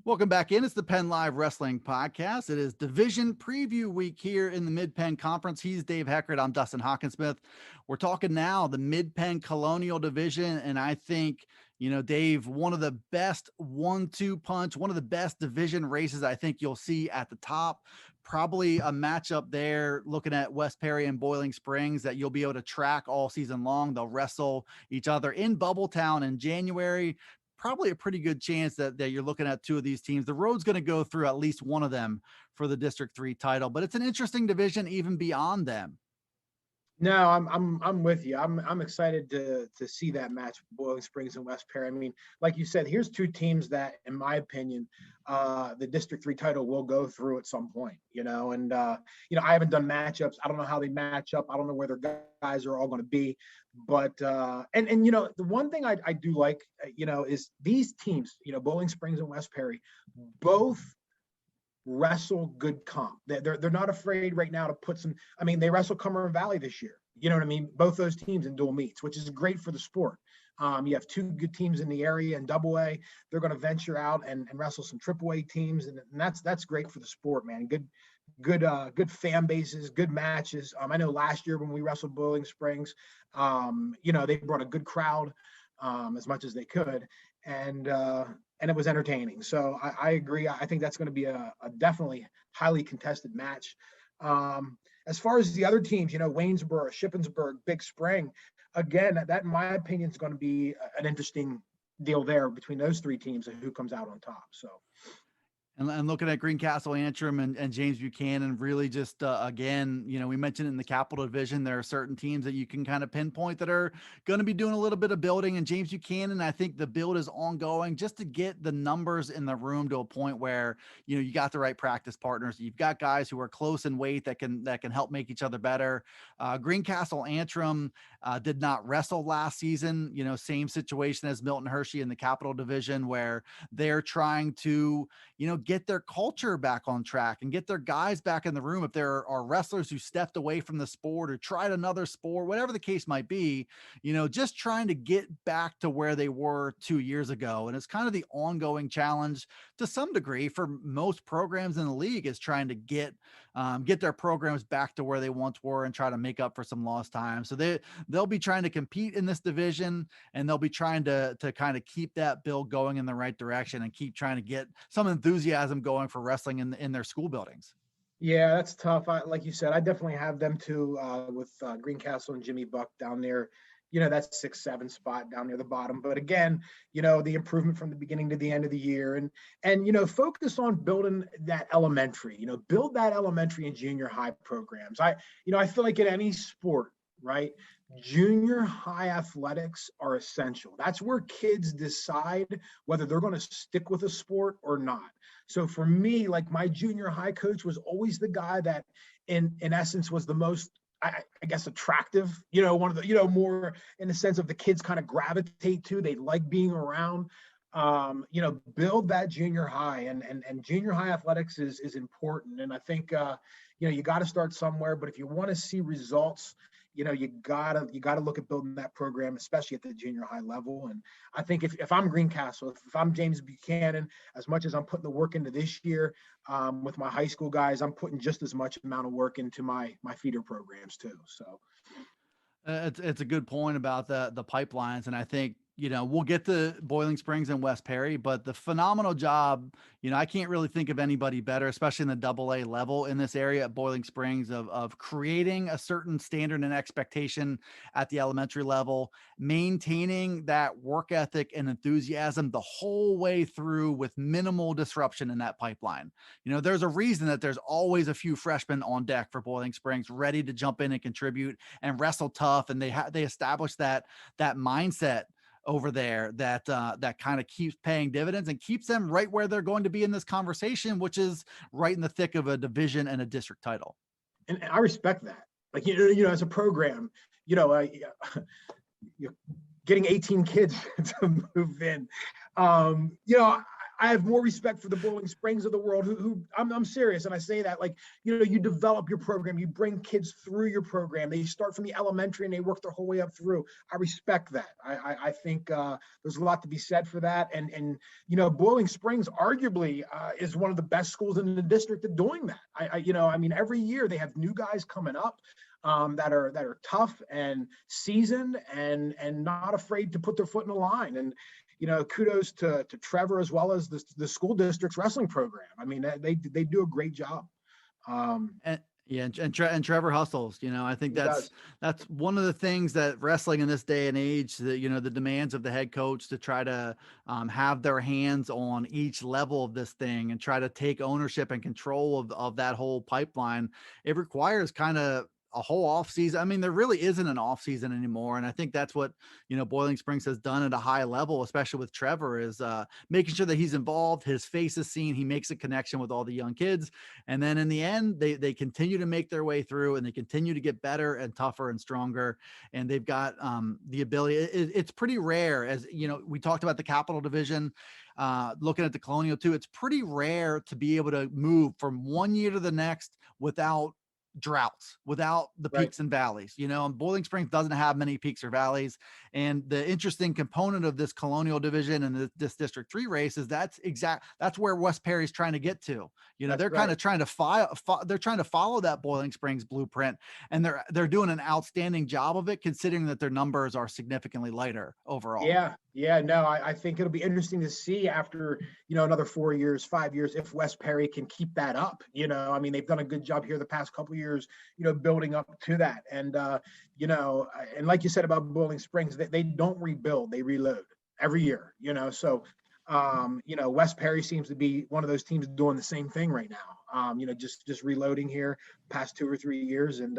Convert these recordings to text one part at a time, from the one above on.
Welcome back in. It's the Penn Live Wrestling Podcast. It is Division Preview Week here in the Mid-Penn Conference. He's Dave Heckard. I'm Dustin Hockensmith. We're talking now the Mid-Penn Colonial Division, and I think, Dave, one of the best 1-2 punch, one of the best division races I think you'll see at the top. Probably a matchup there looking at West Perry and Boiling Springs that you'll be able to track all season long. They'll wrestle each other in Bubbletown in January. Probably a pretty good chance that you're looking at two of these teams. The road's going to go through at least one of them for the District 3 title, but it's an interesting division even beyond them. No, I'm with you. I'm excited to see that match, Boiling Springs and West Perry. I mean, like you said, here's two teams that, in my opinion, the District 3 title will go through at some point, and I haven't done matchups. I don't know how they match up. I don't know where their guys are all going to be, but and the one thing I do like, is these teams, Boiling Springs and West Perry, both wrestle good comp. They're not afraid right now to put some. I mean, they wrestle Cumberland Valley this year. You know what I mean? Both those teams in dual meets, which is great for the sport. You have two good teams in the area in Double A. They're going to venture out and wrestle some Triple A teams, and that's great for the sport, man. Good fan bases, good matches. I know last year when we wrestled Boiling Springs, they brought a good crowd, as much as they could, and it was entertaining. So I agree. I think that's going to be a definitely highly contested match. As far as the other teams, Waynesboro, Shippensburg, Big Spring, again, that in my opinion is going to be an interesting deal there between those three teams and who comes out on top. So. And looking at Greencastle, Antrim, and James Buchanan, really just, again, we mentioned in the Capital Division, there are certain teams that you can kind of pinpoint that are going to be doing a little bit of building. And James Buchanan, I think the build is ongoing just to get the numbers in the room to a point where, you got the right practice partners. You've got guys who are close in weight that can help make each other better. Greencastle, Antrim did not wrestle last season, same situation as Milton Hershey in the Capital Division, where they're trying to, get their culture back on track and get their guys back in the room. If there are wrestlers who stepped away from the sport or tried another sport, whatever the case might be, just trying to get back to where they were 2 years ago. And it's kind of the ongoing challenge to some degree for most programs in the league, is trying to get their programs back to where they once were and try to make up for some lost time. So they'll be trying to compete in this division, and they'll be trying to kind of keep that build going in the right direction and keep trying to get some enthusiasm going for wrestling in their school buildings. Yeah, that's tough. Like you said, I definitely have them too, with Greencastle and Jimmy Buck down there. That's 6-7 spot down near the bottom. But again, the improvement from the beginning to the end of the year, and focus on building that elementary. Build that elementary and junior high programs. I feel like in any sport, right, junior high athletics are essential. That's where kids decide whether they're going to stick with a sport or not. So for me, like, my junior high coach was always the guy that in essence was the most, I guess, attractive, one of the, more in the sense of the kids kind of gravitate to, they like being around. Build that junior high, and junior high athletics is important. And I think, you got to start somewhere, but if you want to see results, you gotta look at building that program, especially at the junior high level. And I think if I'm Greencastle, if I'm James Buchanan, as much as I'm putting the work into this year, with my high school guys, I'm putting just as much amount of work into my feeder programs too. So it's a good point about the pipelines. And I think, we'll get to Boiling Springs and West Perry, but the phenomenal job, I can't really think of anybody better, especially in the AA level in this area at Boiling Springs, of creating a certain standard and expectation at the elementary level, maintaining that work ethic and enthusiasm the whole way through with minimal disruption in that pipeline. There's a reason that there's always a few freshmen on deck for Boiling Springs ready to jump in and contribute and wrestle tough. And they establish that mindset over there that kind of keeps paying dividends and keeps them right where they're going to be in this conversation, which is right in the thick of a division and a district title. And I respect that. Like, as a program, you're getting 18 kids to move in. I I have more respect for the Bowling Springs of the world who I'm serious. And I say that, like, you develop your program, you bring kids through your program. They start from the elementary and they work their whole way up through. I respect that. I think there's a lot to be said for that. And Boiling Springs arguably is one of the best schools in the district at doing that. I mean, every year they have new guys coming up that are tough and seasoned and not afraid to put their foot in the line. And kudos to Trevor as well as the school district's wrestling program. I mean, they do a great job. And yeah, and Trevor hustles. I think that's one of the things that wrestling in this day and age, that the demands of the head coach to try to have their hands on each level of this thing and try to take ownership and control of that whole pipeline. It requires kind of a whole off season. I mean, there really isn't an off season anymore. And I think that's what, Boiling Springs has done at a high level, especially with Trevor, is making sure that he's involved, his face is seen, he makes a connection with all the young kids. And then in the end, they continue to make their way through and they continue to get better and tougher and stronger. And they've got the ability. It's pretty rare, as we talked about the Capital Division, looking at the Colonial too. It's pretty rare to be able to move from one year to the next without droughts, without the peaks and valleys, and Boiling Springs doesn't have many peaks or valleys. And the interesting component of this Colonial Division and this District 3 race is that's where West Perry's trying to get to. They're kind of trying to follow that Boiling Springs blueprint, and they're doing an outstanding job of it, considering that their numbers are significantly lighter overall. No, I think it'll be interesting to see after another 4 years, 5 years, if West Perry can keep that up. I mean, they've done a good job here the past couple of years, building up to that. And and like you said about Boiling Springs, they don't rebuild, they reload every year. So West Perry seems to be one of those teams doing the same thing right now. Just reloading here past 2 or 3 years, and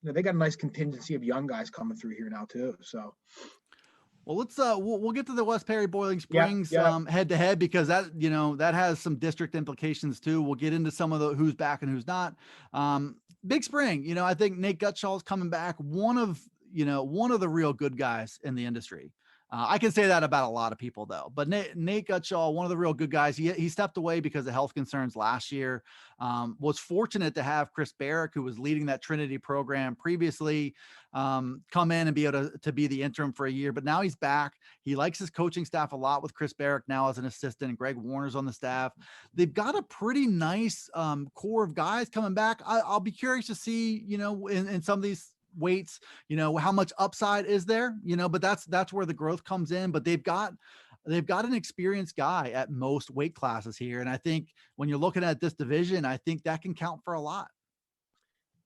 they got a nice contingency of young guys coming through here now too. So. Well, let's we'll get to the West Perry Boiling Springs head to head, because that that has some district implications too. We'll get into some of the who's back and who's not. Big Spring, I think Nate Gutshall is coming back, one of the real good guys in the industry. I can say that about a lot of people though, but Nate Gutshall, one of the real good guys. He stepped away because of health concerns last year. Was fortunate to have Chris Barrick, who was leading that Trinity program previously, come in and be able to be the interim for a year, but now he's back. He likes his coaching staff a lot with Chris Barrick now as an assistant, and Greg Warner's on the staff. They've got a pretty nice core of guys coming back. I'll be curious to see, in some of these weights, how much upside is there, but that's where the growth comes in. But they've got an experienced guy at most weight classes here. And I think when you're looking at this division, I think that can count for a lot.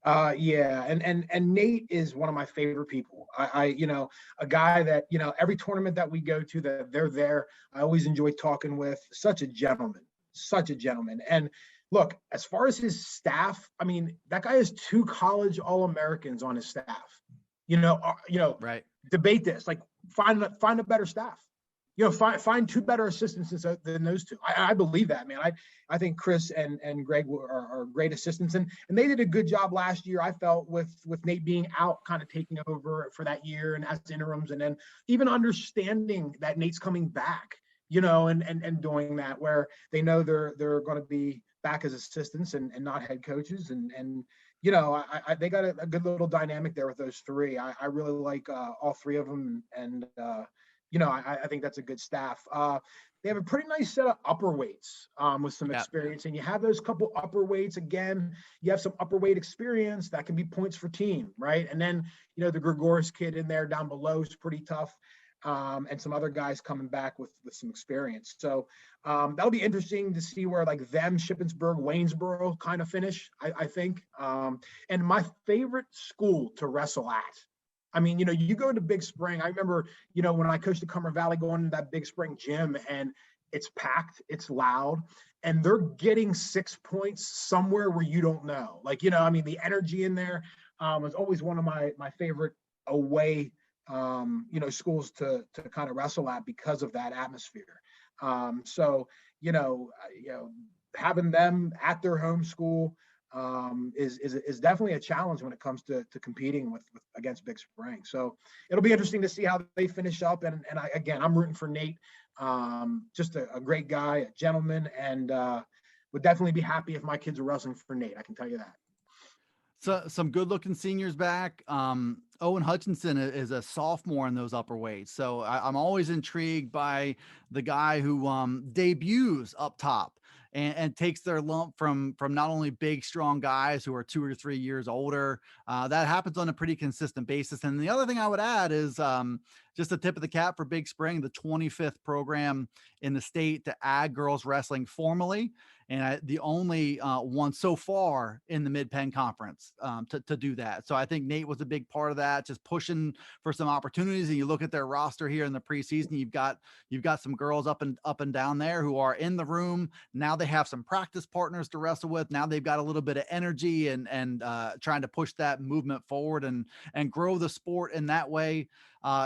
And Nate is one of my favorite people. I a guy that, every tournament that we go to, that they're there, I always enjoy talking with. Such a gentleman. And look, as far as his staff, I mean, that guy has 2 college All-Americans on his staff. Right. Debate this, like find a better staff. Find 2 better assistants than those 2. I believe that, man. I think Chris and Greg are great assistants, and they did a good job last year, I felt, with Nate being out, kind of taking over for that year and as interims, and then even understanding that Nate's coming back, and doing that, where they know they're going to be back as assistants and not head coaches, and they got a good little dynamic there with those 3. I really like all 3 of them, and I think that's a good staff. They have a pretty nice set of upper weights with some experience, and you have those couple upper weights. Again, you have some upper weight experience that can be points for team, right? And then the Gregoris kid in there down below is pretty tough. And some other guys coming back with some experience. So that'll be interesting to see where like them, Shippensburg, Waynesboro kind of finish, I think. And my favorite school to wrestle at, I mean, you go to Big Spring. I remember, when I coached at Cumber Valley, going to that Big Spring gym, and it's packed, it's loud, and they're getting 6 points somewhere where you don't know. Like, the energy in there was always one of my favorite away schools to kind of wrestle at because of that atmosphere. So having them at their home school, is definitely a challenge when it comes to competing with against Big Spring. So it'll be interesting to see how they finish up. And I'm rooting for Nate. Just a great guy, a gentleman, and would definitely be happy if my kids were wrestling for Nate. I can tell you that. So some good looking seniors back. Owen Hutchinson is a sophomore in those upper weights. So I'm always intrigued by the guy who debuts up top and takes their lump from not only big, strong guys who are 2 or 3 years older. That happens on a pretty consistent basis. And the other thing I would add is just a tip of the cap for Big Spring, the 25th program in the state to add girls wrestling formally. And the only one so far in the Mid-Penn Conference to do that. So I think Nate was a big part of that, just pushing for some opportunities. And you look at their roster here in the preseason, you've got some girls up and down there who are in the room. Now they have some practice partners to wrestle with. Now they've got a little bit of energy and trying to push that movement forward and grow the sport in that way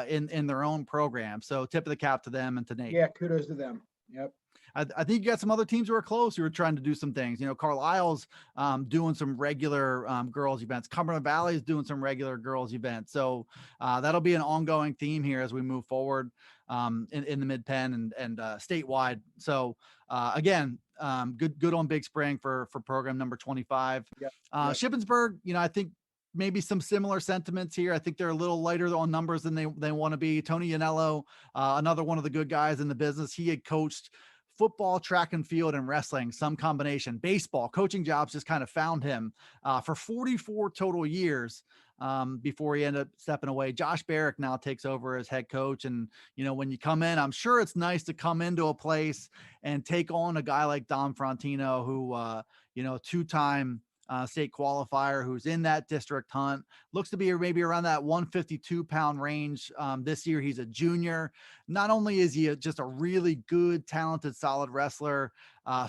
in their own program. So tip of the cap to them and to Nate. Yeah, kudos to them. Yep. I think you got some other teams who are close who are trying to do some things. Carlisle's doing some regular girls events. Cumberland Valley is doing some regular girls events. So that'll be an ongoing theme here as we move forward in the Mid-Penn and statewide. So again, good on Big Spring for program number 25. Yep. Shippensburg, I think maybe some similar sentiments here. I think they're a little lighter on numbers than they want to be. Tony Yanello, another one of the good guys in the business. He had coached football, track and field, and wrestling, some combination. Baseball, coaching jobs just kind of found him for 44 total years before he ended up stepping away. Josh Barrick now takes over as head coach. And, when you come in, I'm sure it's nice to come into a place and take on a guy like Dom Frontino, who, two-time state qualifier, who's in that district hunt, looks to be maybe around that 152-pound range. This year, he's a junior. Not only is he just a really good, talented, solid wrestler,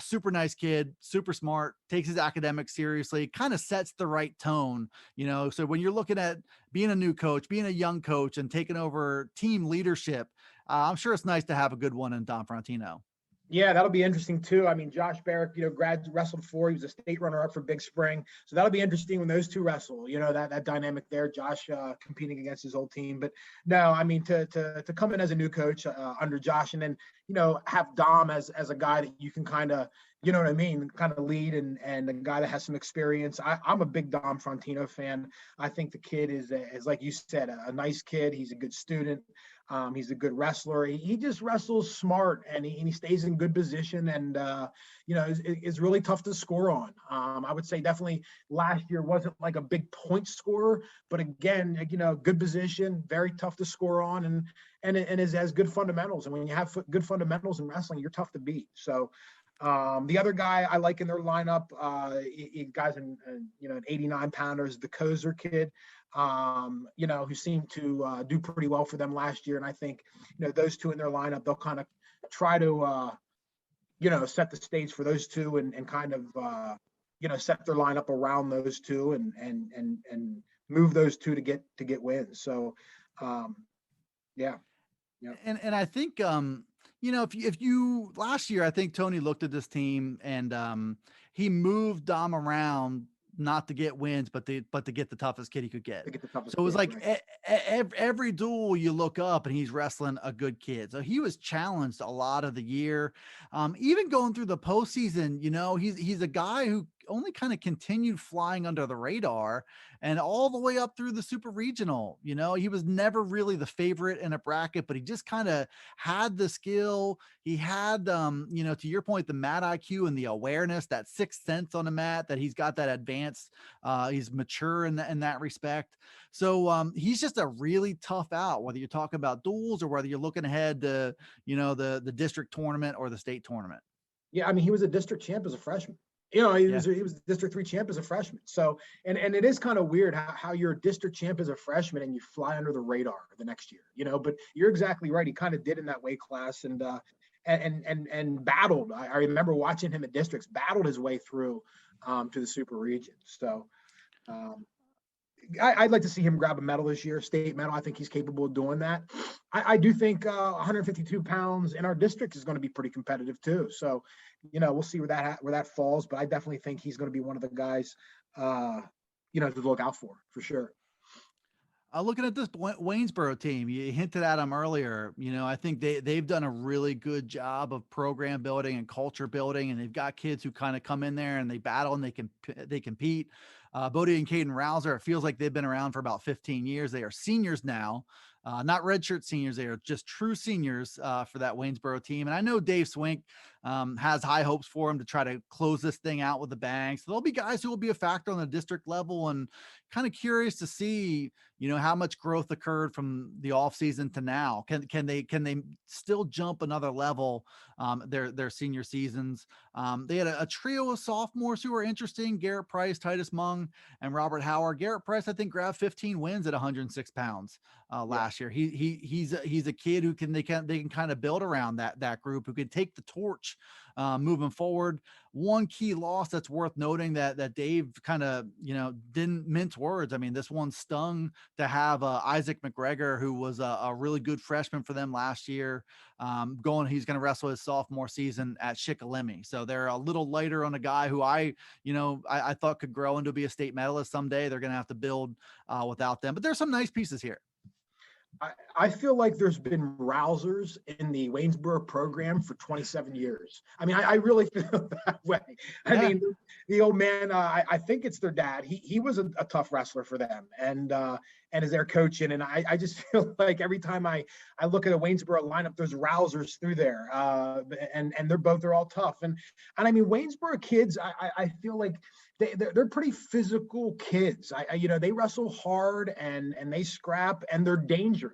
super nice kid, super smart, takes his academics seriously, kind of sets the right tone, so when you're looking at being a new coach, being a young coach and taking over team leadership, I'm sure it's nice to have a good one in Don Frontino. Yeah, that'll be interesting too. I mean, Josh Barrick, wrestled before. He was a state runner-up for Big Spring, so that'll be interesting when those two wrestle. That dynamic there. Josh competing against his old team, but no, I mean to come in as a new coach under Josh, and then have Dom as a guy that you can kind of kind of lead and a guy that has some experience. I'm a big Dom Frontino fan. I think the kid is like you said, a nice kid. He's a good student. He's a good wrestler. He just wrestles smart and he stays in good position and, is really tough to score on. I would say definitely last year wasn't like a big point scorer, but again, good position, very tough to score on and has good fundamentals. And when you have good fundamentals in wrestling, you're tough to beat. So the other guy I like in their lineup, guys in an 89 pounders, the Kozer kid, who seemed to do pretty well for them last year. And I think, those two in their lineup, they'll kind of try to, set the stage for those two and kind of, set their lineup around those two and move those two to get wins. So, yeah. And I think, if you last year, I think Tony looked at this team and he moved Dom around not to get wins, but to get the toughest kid he could get. So it was like right. Every duel you look up and he's wrestling a good kid. So he was challenged a lot of the year. Even going through the postseason, he's a guy who only kind of continued flying under the radar and all the way up through the super regional. He was never really the favorite in a bracket, but he just kind of had the skill. He had, to your point, the mat IQ and the awareness, that sixth sense on the mat, that he's got that advanced, he's mature in that respect. So he's just a really tough out, whether you're talking about duels or whether you're looking ahead to, the district tournament or the state tournament. Yeah. I mean, he was a district champ as a freshman. He was District 3 champ as a freshman. So, and it is kind of weird how you're a district champ as a freshman and you fly under the radar the next year, but you're exactly right. He kind of did in that weight class and battled. I remember watching him at districts, battled his way through to the super region. So, I'd like to see him grab a medal this year, state medal. I think he's capable of doing that. I do think 152 pounds in our district is going to be pretty competitive too. So, we'll see where that falls. But I definitely think he's going to be one of the guys, to look out for sure. Looking at this Waynesboro team, you hinted at them earlier. I think they've done a really good job of program building and culture building, and they've got kids who kind of come in there and they battle and they compete. Bodie and Caden Rouser, it feels like they've been around for about 15 years. They are seniors now, not redshirt seniors. They are just true seniors for that Waynesboro team. And I know Dave Swink has high hopes for him to try to close this thing out with a bang. So there'll be guys who will be a factor on the district level, and kind of curious to see, how much growth occurred from the offseason to now. Can they still jump another level their senior seasons? They had a trio of sophomores who were interesting: Garrett Price, Titus Mung, and Robert Howard. Garrett Price, I think, grabbed 15 wins at 106 pounds last year. He's a kid who they can kind of build around that group, who can take the torch moving forward. One key loss that's worth noting that Dave kind of, didn't mince words. I mean, this one stung to have Isaac Mcgregor, who was a really good freshman for them last year, he's going to wrestle his sophomore season at Shikellamy. So they're a little lighter on a guy who I thought could grow into be a state medalist someday. They're going to have to build without them, but there's some nice pieces here. I feel like there's been rousers in the Waynesboro program for 27 years. I mean, I really feel that way. I mean, the old man, I think it's their dad. He was a tough wrestler for them, and is their coaching. And I just feel like every time I look at a Waynesboro lineup, there's rousers through there, and they're all tough. And I mean, Waynesboro kids, I feel like they're pretty physical kids. They wrestle hard and they scrap, and they're dangerous.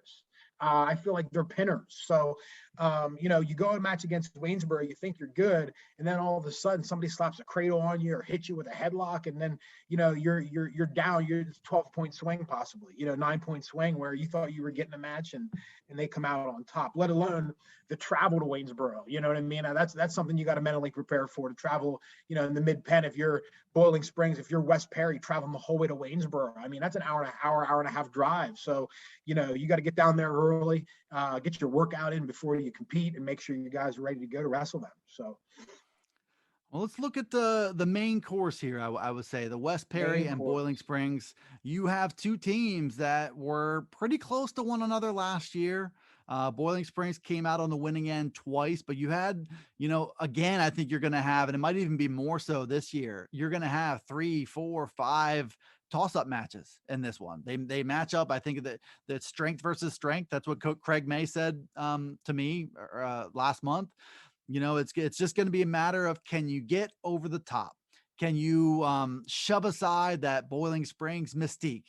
I feel like they're pinners. So, you go and match against Waynesboro, you think you're good, and then all of a sudden somebody slaps a cradle on you or hits you with a headlock, and then you're down. You're 12-point swing, possibly 9-point swing, where you thought you were getting a match, and they come out on top. Let alone the travel to Waynesboro. You know what I mean? That's something you got to mentally prepare for, to travel. In the Mid-Penn, if you're Boiling Springs, if you're West Perry, traveling the whole way to Waynesboro. I mean, that's an hour and a half drive. So, you got to get down there early, get your workout in before you compete, and make sure you guys are ready to go to wrestle them. So, well, let's look at the main course here. I would say the West Perry and Boiling Springs. You have two teams that were pretty close to one another last year. Boiling Springs came out on the winning end twice, but you had, again, I think you're going to have, and it might even be more so this year, you're going to have 3, 4, 5 toss-up matches in this one. They match up. I think that strength versus strength. That's what Coach Craig May said to me last month. It's just going to be a matter of, can you get over the top? Can you shove aside that Boiling Springs mystique?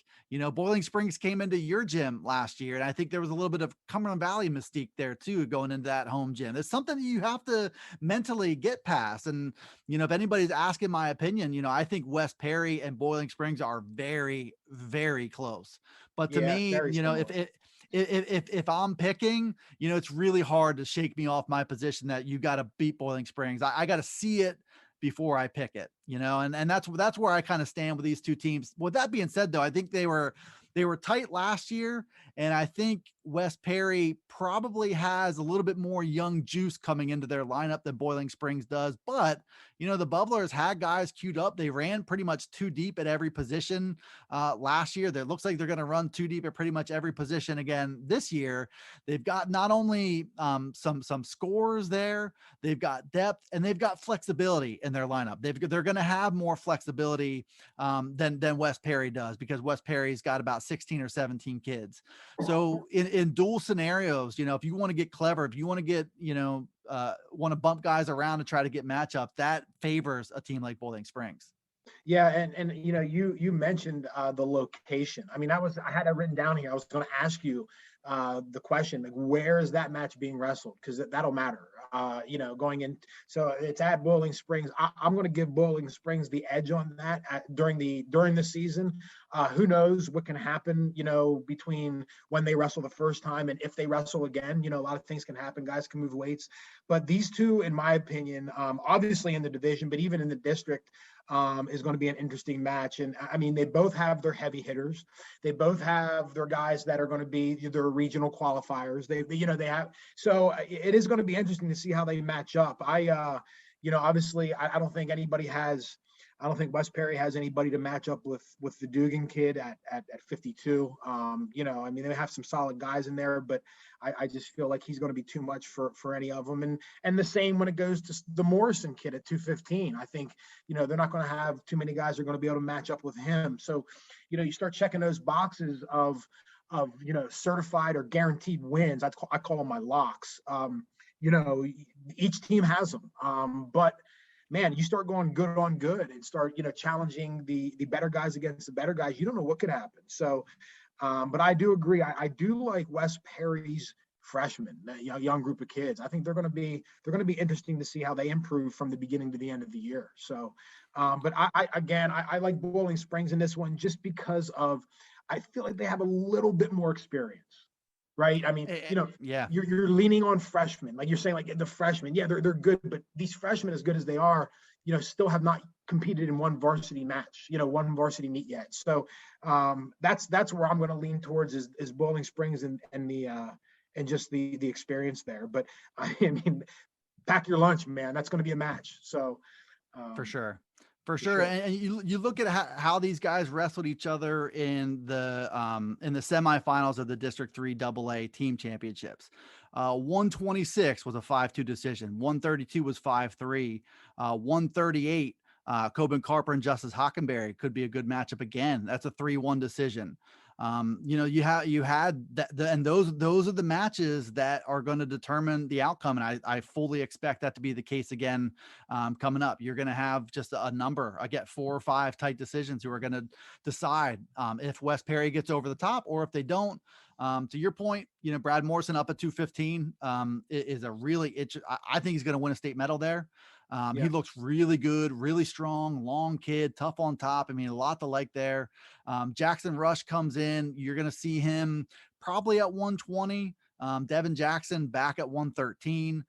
Boiling Springs came into your gym last year, and I think there was a little bit of Cumberland Valley mystique there too, going into that home gym. It's something that you have to mentally get past. And, if anybody's asking my opinion, I think West Perry and Boiling Springs are very, very close. But to me, if I'm picking, it's really hard to shake me off my position that you got to beat Boiling Springs. I got to see it before I pick it, and that's where I kind of stand with these two teams. With that being said, though, I think they were tight last year, and I think West Perry probably has a little bit more young juice coming into their lineup than Boiling Springs does. But the Bubblers had guys queued up. They ran pretty much 2 deep at every position last year. That looks like they're going to run 2 deep at pretty much every position again this year. They've got not only some scores there, they've got depth, and they've got flexibility in their lineup. They're going to have more flexibility than West Perry does, because West Perry's got about 16 or 17 kids. So in dual scenarios, if you want to get clever, if you want to get, want to bump guys around to try to get matchup, that favors a team like Boiling Springs. Yeah, and you mentioned the location. I mean, I had it written down here. I was going to ask you the question, like, where is that match being wrestled? Because that'll matter. Going in. So it's at Boiling Springs. I'm going to give Boiling Springs the edge on that during the season. Who knows what can happen, between when they wrestle the first time and if they wrestle again. A lot of things can happen. Guys can move weights. But these two, in my opinion, obviously in the division, but even in the district, is going to be an interesting match. And I mean, they both have their heavy hitters. They both have their guys that are going to be their regional qualifiers. They have, so it is going to be interesting to see how they match up. Obviously I don't think I don't think West Perry has anybody to match up with the Dugan kid at 52. I mean, they have some solid guys in there, but I just feel like he's going to be too much for any of them. And the same when it goes to the Morrison kid at 215. I think, they're not going to have too many guys who are going to be able to match up with him. So, you start checking those boxes of certified or guaranteed wins. I call them my locks. Each team has them. But man, you start going good on good and start, challenging the better guys against the better guys. You don't know what could happen. So, but I do agree. I do like West Perry's freshmen, that young group of kids. I think they're going to be interesting to see how they improve from the beginning to the end of the year. So, but I like Bowling Springs in this one just because I feel like they have a little bit more experience. Right. I mean, yeah, you're leaning on freshmen, like you're saying, like the freshmen. Yeah, they're good, but these freshmen, as good as they are, still have not competed in one varsity match, one varsity meet yet. So that's where I'm going to lean towards is Bowling Springs and just the experience there. But I mean, pack your lunch, man. That's going to be a match. So for sure. For sure. And you look at how these guys wrestled each other in the semifinals of the District 3 AA team championships. 126 was a 5-2 decision. 132 was 5-3. 138, Coben Carper and Justice Hockenberry could be a good matchup again. That's a 3-1 decision. You had that, and those are the matches that are going to determine the outcome. And I fully expect that to be the case again, coming up. You're going to have just a number. I get 4 or 5 tight decisions who are going to decide if West Perry gets over the top or if they don't. To your point, Brad Morrison up at 215 is a really I think he's going to win a state medal there. He looks really good, really strong, long kid, tough on top. I mean, a lot to like there. Jackson Rush comes in. You're going to see him probably at 120. Devin Jackson back at 113.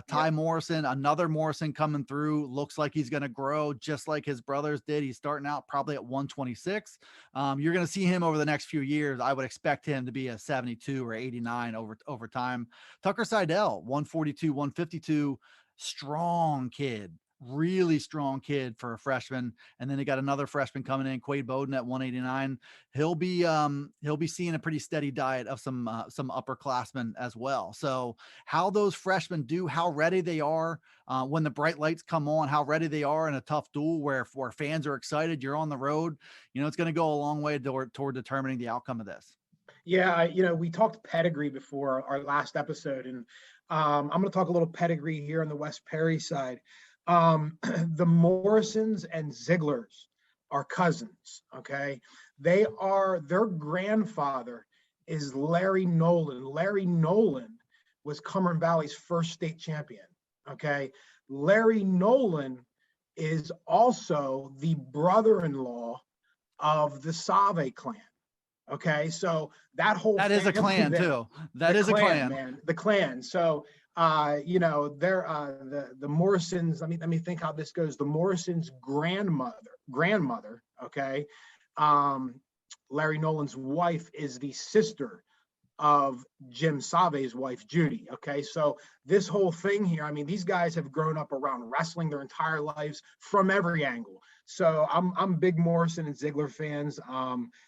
Ty Morrison, another Morrison coming through. Looks like he's going to grow just like his brothers did. He's starting out probably at 126. You're going to see him over the next few years. I would expect him to be a 72 or 89 over time. Tucker Seidel, 142, 152. Strong kid, really strong kid for a freshman. And then they got another freshman coming in, Quade Bowden at 189. He'll be seeing a pretty steady diet of some upperclassmen as well. So how those freshmen do, how ready they are when the bright lights come on, how ready they are in a tough duel where fans are excited, you're on the road, it's going to go a long way toward determining the outcome of this. Yeah, we talked pedigree before our last episode, and I'm going to talk a little pedigree here on the West Perry side. The Morrisons and Zieglers are cousins. Okay, their grandfather is Larry Nolan. Larry Nolan was Cumberland Valley's first state champion. Okay, Larry Nolan is also the brother-in-law of the Save clan. Okay, so that is a clan there, too. That is a clan, man. The clan. So they're the Morrisons. Let me think how this goes. The Morrisons' grandmother. Okay, Larry Nolan's wife is the sister of Jim Save's wife, Judy. Okay, so this whole thing here, I mean, these guys have grown up around wrestling their entire lives from every angle. So I'm big Morrison and Ziegler fans.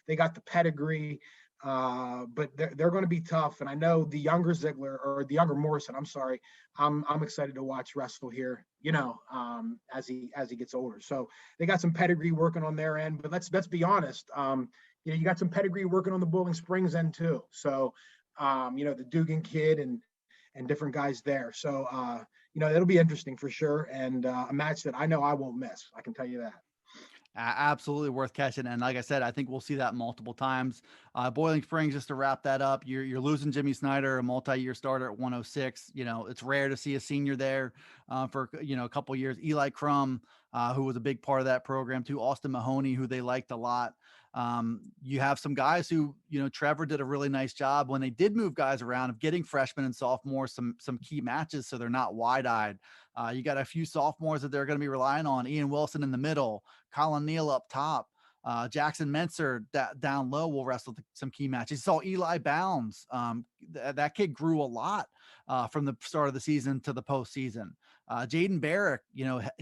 They got the pedigree, but they're going to be tough. And I know the younger Ziegler or the younger Morrison, I'm sorry, I'm excited to watch wrestle here, as he gets older. So they got some pedigree working on their end. But let's be honest. You got some pedigree working on the Bowling Springs end too. So the Dugan kid and different guys there. So it'll be interesting for sure, and a match that I know I won't miss. I can tell you that. Absolutely worth catching. And like I said, I think we'll see that multiple times. Boiling Springs, just to wrap that up, you're losing Jimmy Snyder, a multi-year starter at 106. It's rare to see a senior there for, a couple of years. Eli Crum, who was a big part of that program too. Austin Mahoney, who they liked a lot. You have some guys who, Trevor did a really nice job when they did move guys around of getting freshmen and sophomores some key matches so they're not wide-eyed. You got a few sophomores that they're going to be relying on. Ian Wilson in the middle, Colin Neal up top. Jackson Menser down low will wrestle some key matches. You saw Eli Bounds. That kid grew a lot from the start of the season to the postseason. Jaden Barrick,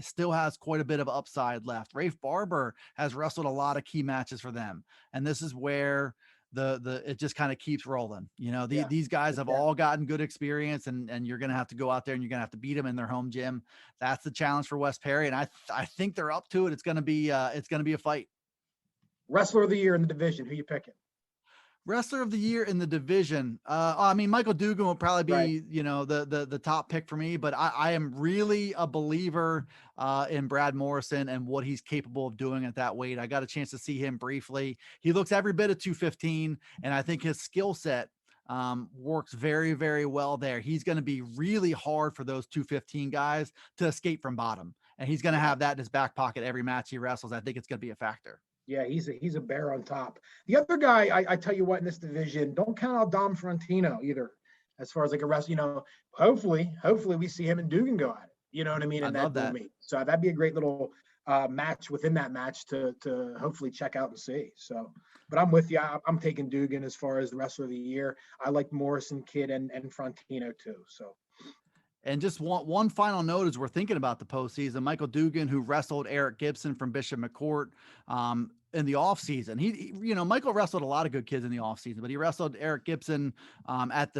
still has quite a bit of upside left. Rafe Barber has wrestled a lot of key matches for them. And this is where it just kind of keeps rolling. These guys have all gotten good experience, and you're going to have to go out there and you're going to have to beat them in their home gym. That's the challenge for West Perry. And I think they're up to it. It's going to be a fight. Wrestler of the year in the division, who you picking? Wrestler of the year in the division. Michael Dugan will probably be, the top pick for me, but I am really a believer in Brad Morrison and what he's capable of doing at that weight. I got a chance to see him briefly. He looks every bit of 215, and I think his skill set works very, very well there. He's going to be really hard for those 215 guys to escape from bottom, and he's going to have that in his back pocket every match he wrestles. I think it's going to be a factor. Yeah, he's a bear on top. The other guy, I tell you what, in this division, don't count out Dom Frontino either. As far as like a wrestler, hopefully we see him and Dugan go at it. You know what I mean? And that meet. So that'd be a great little match within that match to hopefully check out and see. So, but I'm with you. I'm taking Dugan as far as the wrestler of the year. I like Morrison, Kidd, and Frontino too. So. And just one final note as we're thinking about the postseason, Michael Dugan, who wrestled Eric Gibson from Bishop McCourt in the offseason. He Michael wrestled a lot of good kids in the offseason, but he wrestled Eric Gibson at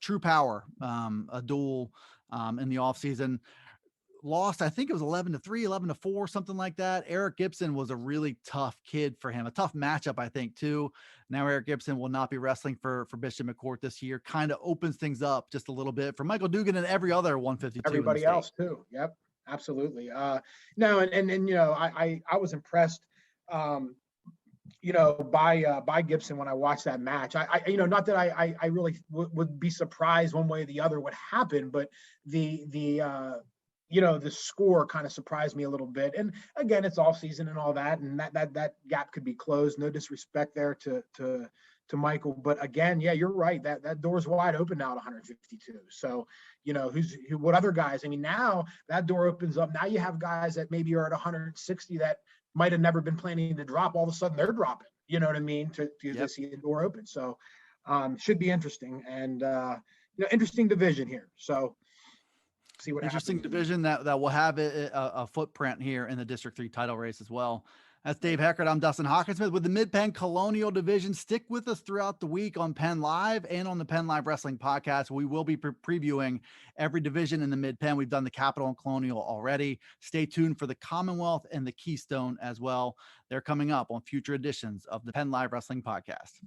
True Power, a duel in the offseason. Lost, I think it was 11-3, 11-4, something like that. Eric Gibson was a really tough kid for him, a tough matchup, I think, too. Now Eric Gibson will not be wrestling for Bishop McCourt this year. Kind of opens things up just a little bit for Michael Dugan and every other 152. Everybody else too. Yep, absolutely. No, and I was impressed. By Gibson when I watched that match. I not that I really would be surprised one way or the other what happened, but the score kind of surprised me a little bit. And again, it's off season and all that, and that gap could be closed. No disrespect there to Michael, but again, yeah, you're right. That door's wide open now at 152. So, what other guys? I mean, now that door opens up. Now you have guys that maybe are at 160 that might have never been planning to drop. All of a sudden, they're dropping. You know what I mean? To see the door open. So, should be interesting and interesting division here. So. See what interesting happens. Division that will have a footprint here in the District 3 title race as well. That's Dave Heckard. I'm Dustin Hockensmith with the Mid-Penn Colonial Division. Stick with us throughout the week on Penn Live and on the Penn Live Wrestling Podcast. We will be previewing every division in the Mid-Penn. We've done the Capital and Colonial already. Stay tuned for the Commonwealth and the Keystone as well. They're coming up on future editions of the Penn Live Wrestling Podcast.